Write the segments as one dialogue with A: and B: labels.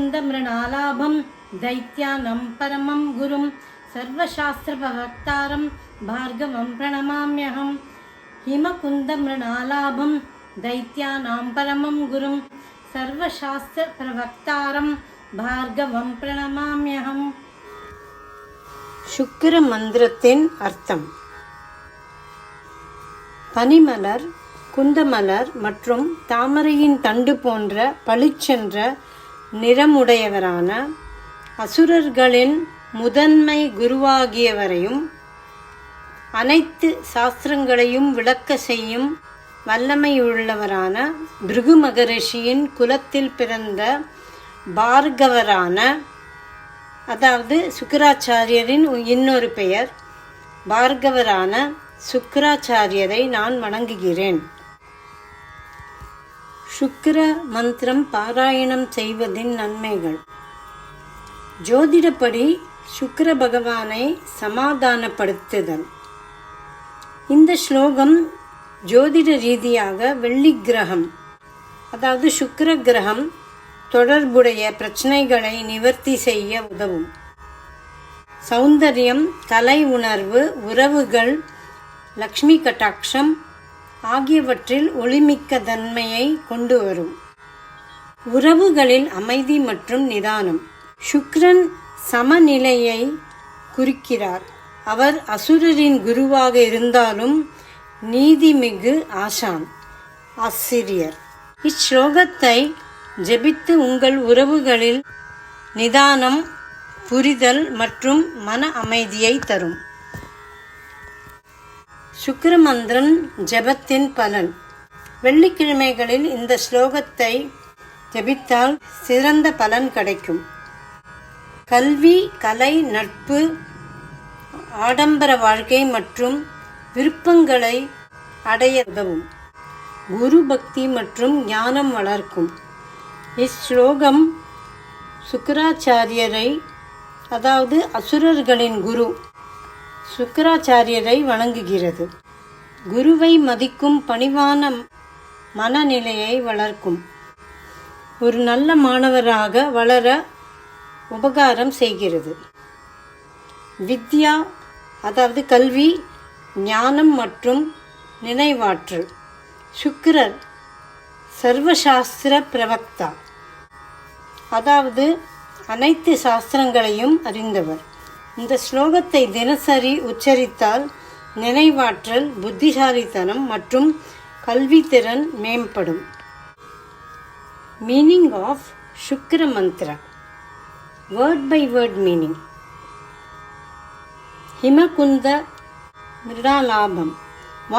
A: हिमकुन्दमृणालाभं दैत्यानं परमं गुरुं सर्वशास्त्रप्रवक्तारं भार्गवं प्रणमाम्यहं हिमकुन्दमृणालाभं दैत्यानां परमं गुरुं सर्वशास्त्रप्रवक्तारं भार्गवं प्रणमाम्यहं. சுக்கிர மந்திரத்தின் அர்த்தம். பனிமலர், குந்தமலர் மற்றும் தாமரையின் தண்டு போன்ற பளிச்சென்ற நிறமுடையவரான அசுரர்களின் முதன்மை குருவாகியவரையும் அனைத்து சாஸ்திரங்களையும் விளக்க செய்யும் வல்லமையுள்ளவரான பிருகு மகரிஷியின் குலத்தில் பிறந்த பார்கவரான, அதாவது சுக்கிராச்சாரியரின் இன்னொரு பெயர் பார்கவரான சுக்கிராச்சாரியரை நான் வணங்குகிறேன். சுக்கிர மந்திரம் பாராயணம் செய்வதின் நன்மைகள். ஜோதிடப்படி சுக்கிர பகவானை சமாதானப்படுத்துதல். இந்த ஸ்லோகம் ஜோதிட ரீதியாக வெள்ளி கிரகம், அதாவது சுக்கிர கிரகம் தொடர்புடைய பிரச்சனைகளை நிவர்த்தி செய்ய உதவும். சௌந்தர்யம், கலை உணர்வு, உறவுகள், லக்ஷ்மி கட்டாட்சம் ஆகியவற்றில் ஒளிமிக்க தன்மையை கொண்டு வரும். உறவுகளில் அமைதி மற்றும் நிதானம். சுக்கிரன் சமநிலையை குறிக்கிறார். அவர் அசுரரின் குருவாக இருந்தாலும் நீதிமிகு ஆசிரியர். இஸ்லோகத்தை ஜெபித்து உங்கள் உறவுகளில் நிதானம், புரிதல் மற்றும் மன அமைதியை தரும். சுக்கிர மந்திரம் ஜபத்தின் பலன். வெள்ளிக்கிழமைகளில் இந்த ஸ்லோகத்தை ஜபித்தால் சிறந்த பலன் கிடைக்கும். கல்வி, கலை, நட்பு, ஆடம்பர வாழ்க்கை மற்றும் விருப்பங்களை அடைய உதவும். குரு பக்தி மற்றும் ஞானம் வளர்க்கும். இஸ்லோகம் சுக்கிராச்சாரியரை, அதாவது அசுரர்களின் குரு சுக்கிராச்சாரியரை வணங்குகிறது. குருவை மதிக்கும் பணிவான மனநிலையை வளர்க்கும். ஒரு நல்ல மாணவராக வளர உபகாரம் செய்கிறது. வித்யா, அதாவது கல்வி, ஞானம் மற்றும் நினைவாற்றல். சுக்கிரர் சர்வசாஸ்திர பிரவக்தா, அதாவது அனைத்து சாஸ்திரங்களையும் அறிந்தவர். இந்த ஸ்லோகத்தை தினசரி உச்சரித்தால் நினைவாற்றல், புத்திசாலித்தனம் மற்றும் கல்வித்திறன் மேம்படும். Meaning of Shukra mantra. Word by word meaning. ஹிமகுந்த மிருடாலாபம்,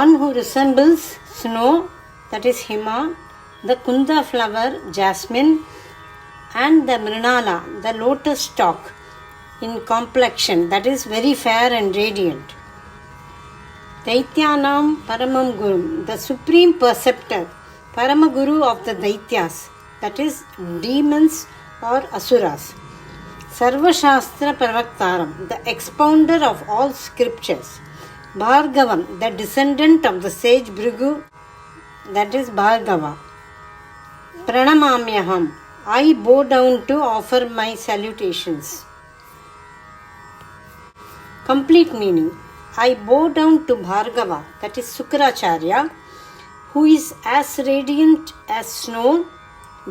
A: one who resembles snow, that is Hima, the Kunda flower, jasmine, and the Mrinala, the lotus stalk, in complexion, that is very fair and radiant. Daityanam Paramam Guru, the supreme perceptor, Paramaguru of the Daityas, that is demons or asuras. Sarvashastra Pravaktaram, the expounder of all scriptures. Bhargavam, the descendant of the sage Bhrigu, that is Bhargava. Pranamamyaham, I bow down to offer my salutations. Complete meaning. I bow down to Bhargava, that is Sukracharya, who is as radiant as snow,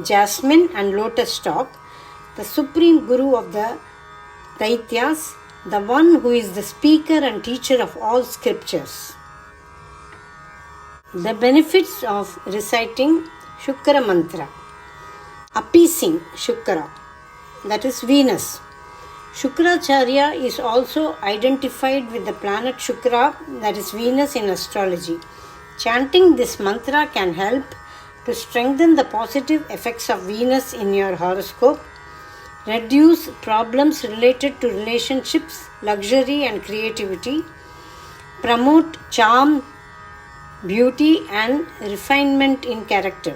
A: jasmine and lotus stalk, the supreme guru of the Daityas, the one who is the speaker and teacher of all scriptures. The benefits of reciting Shukra mantra. Appeasing Shukra, that is Venus. Shukracharya is also identified with the planet Shukra, that is Venus, in astrology. Chanting this mantra can help to strengthen the positive effects of Venus in your horoscope, reduce problems related to relationships, luxury and creativity, promote charm, beauty and refinement in character.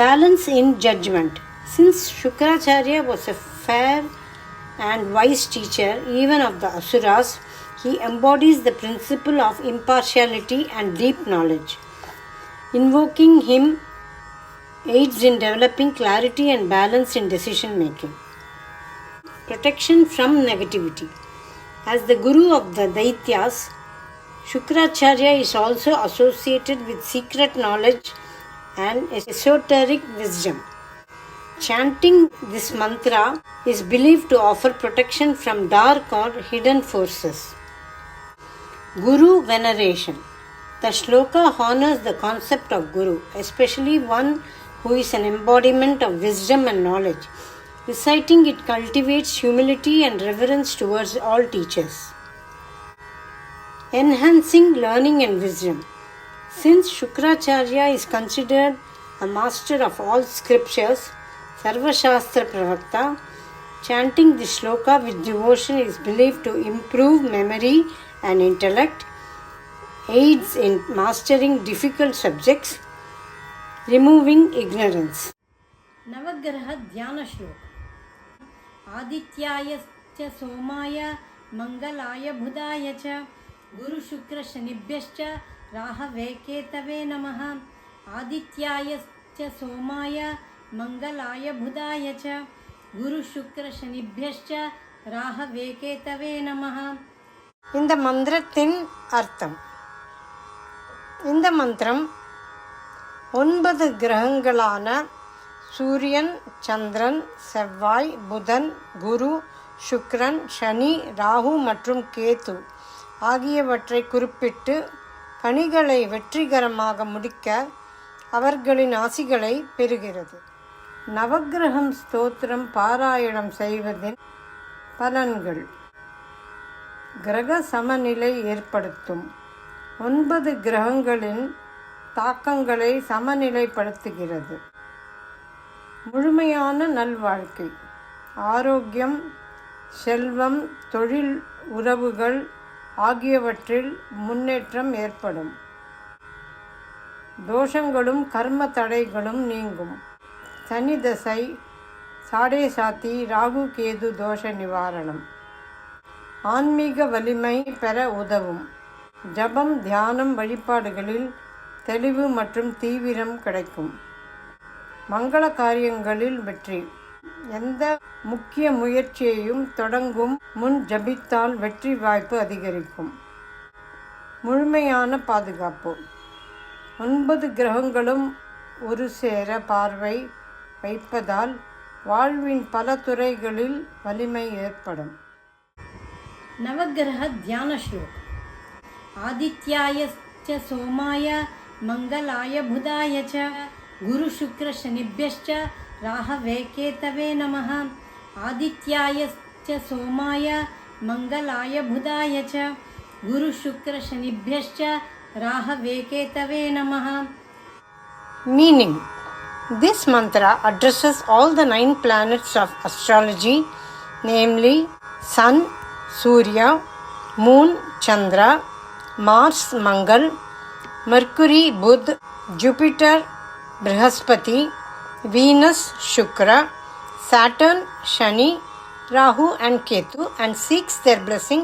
A: Balance in judgment. Since Shukracharya was a fair and wise teacher even of the asuras, he embodies the principle of impartiality and deep knowledge. Invoking him aids in developing clarity and balance in decision making. Protection from negativity. As the guru of the Daityas, Shukracharya is also associated with secret knowledge and esoteric wisdom. Chanting this mantra is believed to offer protection from dark or hidden forces. Guru veneration. The shloka honors the concept of Guru, especially one who is an embodiment of wisdom and knowledge. Reciting it cultivates humility and reverence towards all teachers. Enhancing learning and wisdom. Since Shukracharya is considered a master of all scriptures, Sarvashastra Pravakta, chanting this shloka with devotion is believed to improve memory and intellect, aids in mastering difficult subjects, removing ignorance. Navagraha Dhyana Shloka. Adityaya cha Somaya Mangalaya Budhaya cha Guru Shukra Shanibhyascha Rahave Ketave Namaha. Adityaya cha Somaya Mangalaya Budhaya cha Guru Shukra Shanibhyascha Rahave Ketave Namaha. இந்த மந்திரத்தின் அர்த்தம். இந்த மந்திரம் 9 கிரகங்களான சூரியன், சந்திரன், செவ்வாய், புதன், குரு, சுக்கிரன், சனி, ராகு மற்றும் கேது ஆகியவற்றை குறிப்பிட்டு பணிகளை வெற்றிகரமாக முடிக்க அவர்களின் ஆசிகளை பெறுகிறது. நவக்கிரகம் ஸ்தோத்திரம் பாராயணம் செய்வதின் பலன்கள். கிரக சமநிலை ஏற்படுத்தும். 9 கிரகங்களின் தாக்கங்களை சமநிலைப்படுத்துகிறது. முழுமையான நல்வாழ்க்கை, ஆரோக்கியம், செல்வம், தொழில், உறவுகள் ஆகியவற்றில் முன்னேற்றம் ஏற்படும். தோஷங்களும் கர்ம தடைகளும் நீங்கும். சனி தசை, சாடே சாத்தி, ராகு கேது தோஷ நிவாரணம். ஆன்மீக வலிமை பெற உதவும். ஜபம், தியானம், வழிபாடுகளில் தெளிவு மற்றும் தீவிரம் கிடைக்கும். மங்கள காரியங்களில் வெற்றி. எந்த முக்கிய முயற்சியையும் தொடங்கும் முன் ஜபித்தால் வெற்றி வாய்ப்பு அதிகரிக்கும். முழுமையான பாதுகாப்பு. 9 கிரகங்களும் ஒரு சேர பார்வை வைப்பதால் வாழ்வின் பல துறைகளில் வலிமை ஏற்படும். நவக்கிரக தியான ஸ்லோகம். ஆதித்யாய ச சோமாய மங்களாய புதாய ச குரு சுக்ர சனிப்யஸ்ச ராஹவே கேதவே நமஹ. ஆதித்யாய ச சோமாய மங்களாய புதாய ச குரு சுக்ர சனிப்யஸ்ச ராஹவே கேதவே நமஹ. Meaning: this mantra addresses all the 9 planets of astrology, namely Sun, Surya, Moon, Chandra, Mars, Mangal, Mercury, Buddha, Jupiter, Brihaspati, Venus, Shukra, Saturn, Shani, Rahu and Ketu, and seeks their blessing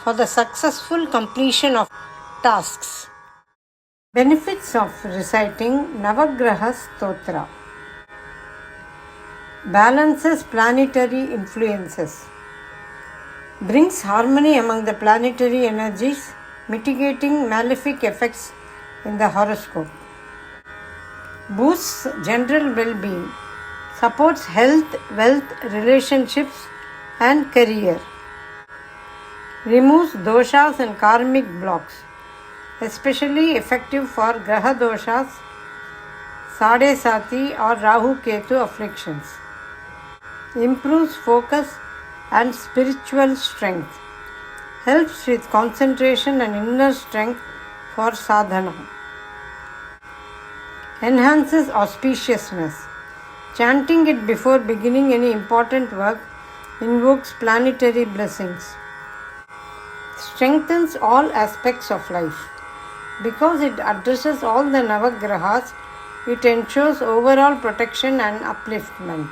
A: for the successful completion of tasks. Benefits of reciting Navagraha Stotra. Balances planetary influences. Brings harmony among the planetary energies, mitigating malefic effects in the horoscope. Boosts general well-being. Supports health, wealth, relationships and career. Removes doshas and karmic blocks. Especially effective for graha doshas, sade sati or rahu ketu afflictions. Improves focus and spiritual strength. Helps with concentration and inner strength for sadhana. Enhances auspiciousness. Chanting it before beginning any important work invokes planetary blessings. Strengthens all aspects of life. Because it addresses all the Navagrahas, it ensures overall protection and upliftment.